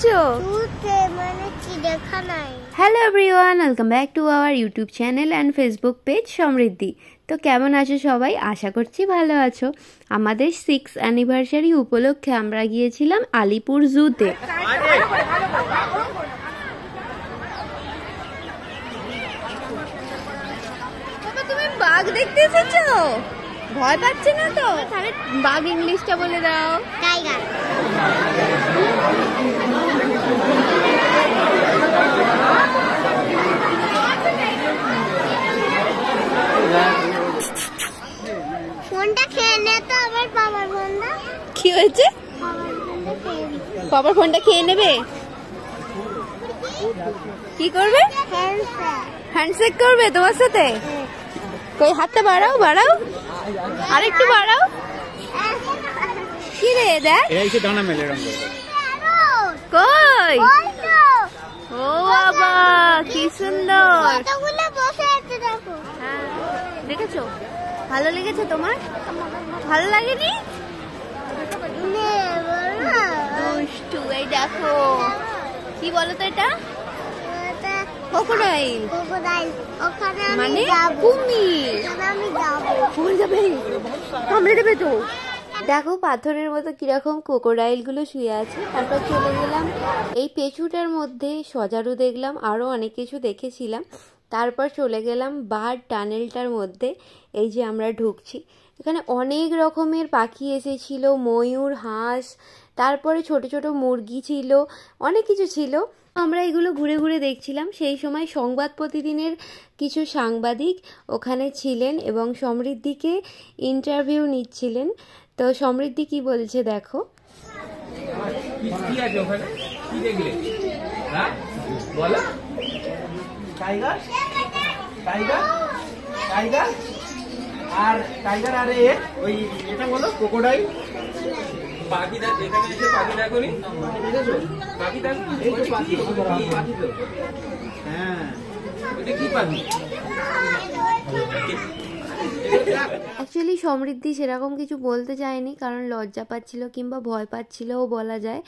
করছো? Hello everyone, welcome back to our YouTube channel and Facebook page Samriddhi. তো কেমন আছো সবাই? আশা করছি ভালো আছো। আমাদের 6th অ্যানিভার্সারি উপলক্ষে আমরা গিয়েছিলাম আলিপুর জুতে। তুমি বাঘ দেখতে এসেছো? ভয় পাচ্ছে না তো? তাহলে বাঘ ইংলিশটা বলে দাও। টাইগার। ফোনটা খেয়ে নে তো আবার বাবার ফোনটা। কি হয়েছে? বাবার ফোনটা খেয়ে নেবে? কি করবে? হ্যান্ডশেক করবে তোমার সাথে? কই হাতটা বাড়াও, বাড়াও, আরেকটু বাড়াও। কি রে দেখ, কই? ও বাবা কি সুন্দর। দেখেছো? ভালো লেগেছে তোমার? ভালো লাগেনি? দুষ্টু। এই দেখো কি বলো তো, এটা ক্রোকোডাইল। মানে কুমির। কুমির যাবে, কামড়ে দেবে তো। দেখো পাথরের মতো কিরকম ক্রোকোডাইল গুলো শুয়ে আছে। তারপর চলে গেলাম এই পেছুটার মধ্যে, সজারু দেখলাম, আরো অনেক কিছু দেখেছিলাম। তারপর চলে গেলাম বার্ড টানেলটার মধ্যে। এই যে আমরা ঢুকছি, এখানে অনেক রকমের পাখি এসেছিল, ময়ূর, হাঁস, তারপরে ছোট ছোট মুরগি ছিল, অনেক কিছু ছিল। আমরা এগুলো ঘুরে ঘুরে দেখছিলাম। সেই সময় সংবাদ প্রতিদিনের কিছু সাংবাদিক ওখানে ছিলেন এবং সমৃদ্ধিকে ইন্টারভিউ নিচ্ছিলেন। তো সমৃদ্ধি কি বলছে দেখো। টাইগার, টাইগার, টাইগার আর টাইগার, আরে ওই এটা বলো ক্রোকোডাইল। পাখি দেখ, এখানে এসে পাখি দেখো নি? দেখেছো পাখি? দেখ এই তো পাখি, পাখি তো। হ্যাঁ, এটা কি পাখি? অ্যাকচুয়ালি সমৃদ্ধি সেরকম কিছু বলতে চায়নি, কারণ লজ্জা পাচ্ছিল কিংবা ভয় পাচ্ছিলও বলা যায়।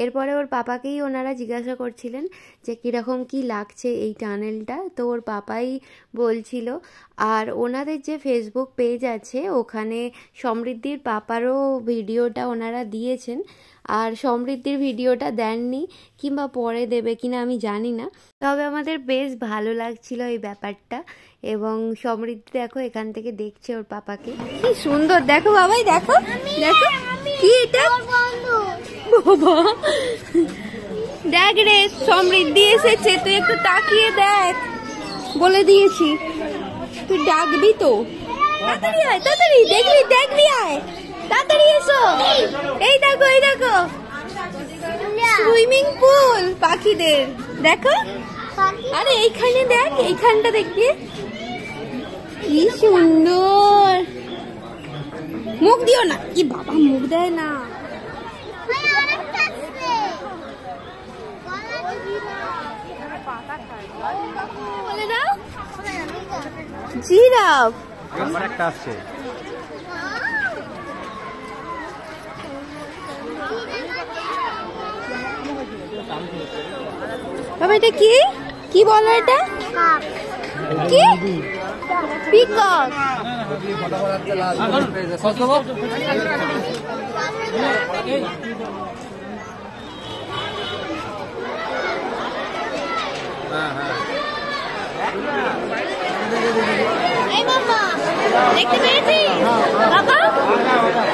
এরপরে ওর পাপাকেই ওনারা জিজ্ঞাসা করছিলেন যে কীরকম কি লাগছে এই টানেলটা। তো ওর পাপাই বলছিল। আর ওনাদের যে ফেসবুক পেজ আছে ওখানে সমৃদ্ধির পাপারও ভিডিওটা ওনারা দিয়েছেন। আর সমৃদ্ধির ভিডিওটা দেননি, কিংবা পরে দেবে কিনা আমি জানি না। তবে আমাদের বেশ ভালো লাগছিল এই ব্যাপারটা। এবং সমৃদ্ধি দেখো এখান থেকে দেখছে ওর পাপাকে। কি সুন্দর দেখো বাবাই, দেখো দেখো কি এটা। বাবা দেখ রে, সমৃদ্ধি এসেছে, তুই একটু তাকিয়ে দেখ। বলে দিয়েছি তুই ডাকবি তো। তাড়াতাড়ি আয়, তাড়াতাড়ি, দেখবি দেখবি, আয় তাড়াতাড়ি এসো। এই দেখো, এই দেখো সুইমিং পুল পাখিদের, দেখো। আরে এইখানে দেখ, এইখানটা দেখবি কি সুন্দর। মুখ দিও না। কি বাবা, মুখ দেয় না। বলে দাও জিরাফ। আমার একটা আছে। বাবা এটা কি? কি বলো এটা? কি? পিকক। এই মামা দেখতে পেয়েছি বাবা,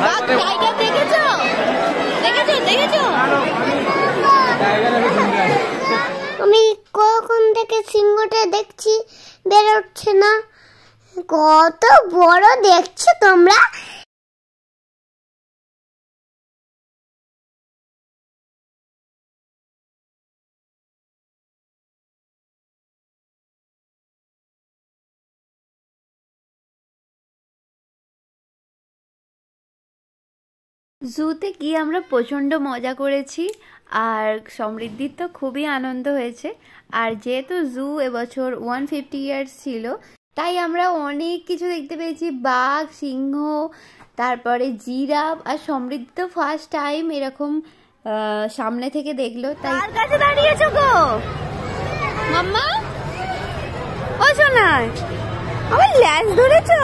বাঘ টাইগার দেখেছো? দেখেছো দেখেছো? আমি কখন থেকে সিংহটা দেখছি, বেরোচ্ছে না। কত বড় দেখছো তোমরা? জুতে গিয়ে আমরা প্রচণ্ড মজা করেছি। আর সমৃদ্ধির তো খুবই আনন্দ হয়েছে। আর যেহেতু জু এবছর 150 ইয়ার্স ছিল, তাই আমরা অনেক কিছু দেখতে পেয়েছি। বাঘ, সিংহ, তারপরে জিরাফ। আর সমৃদ্ধি তো ফার্স্ট টাইম এরকম সামনে থেকে দেখলো, তাই কার কাছে দাঁড়িয়েছো গো মাম্মা? ও সোনাই, আমার ল্যাজ ধরেছো?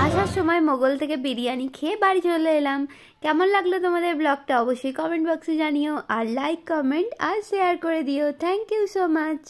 আসার সময় মোগল থেকে বিরিয়ানি খেয়ে বাড়ি চলে এলাম। কেমন লাগলো তোমাদের ব্লগটা অবশ্যই কমেন্ট বক্সে জানিও, আর লাইক কমেন্ট আর শেয়ার করে দিও। Thank you so much.